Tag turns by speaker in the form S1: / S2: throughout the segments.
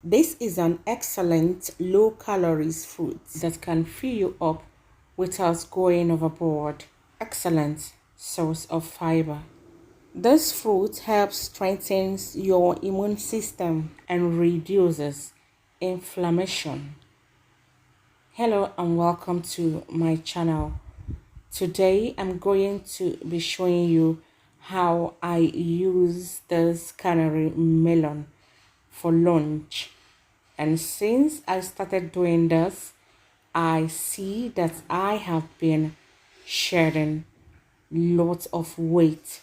S1: This is an excellent low-calorie fruit that can fill you up without going overboard. Excellent source of fiber. This fruit helps strengthen your immune system and reduces inflammation. Hello and welcome to my channel. Today I'm going to be showing you how I use this canary melon for lunch. And since I started doing this, I see that I have been shedding lots of weight.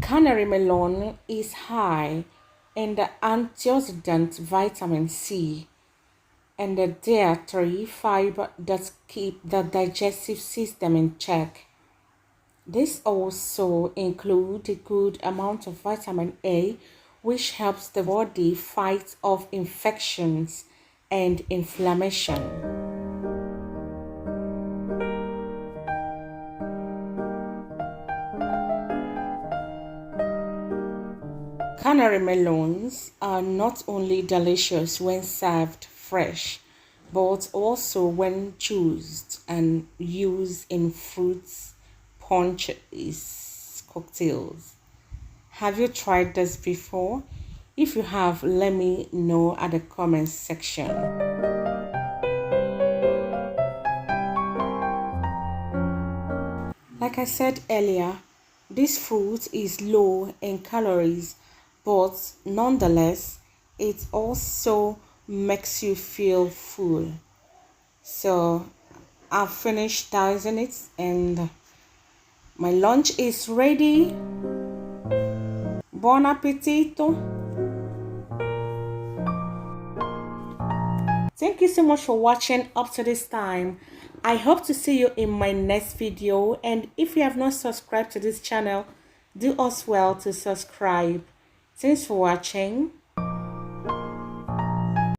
S1: Canary melon is high in the antioxidant vitamin C and the dietary fiber that keep the digestive system in check. This also includes a good amount of vitamin A, which helps the body fight off infections and inflammation. Canary melons are not only delicious when served fresh, but also when juiced and used in fruits, punches, cocktails. Have you tried this before? If you have, let me know at the comments section. Like I said earlier, this fruit is low in calories, but nonetheless it also makes you feel full. So I've finished dicing it and my lunch is ready. Buon appetito. Thank you so much for watching up to this time. I hope to see you in my next video, and if you have not subscribed to this channel, do us well to subscribe. Thanks for watching.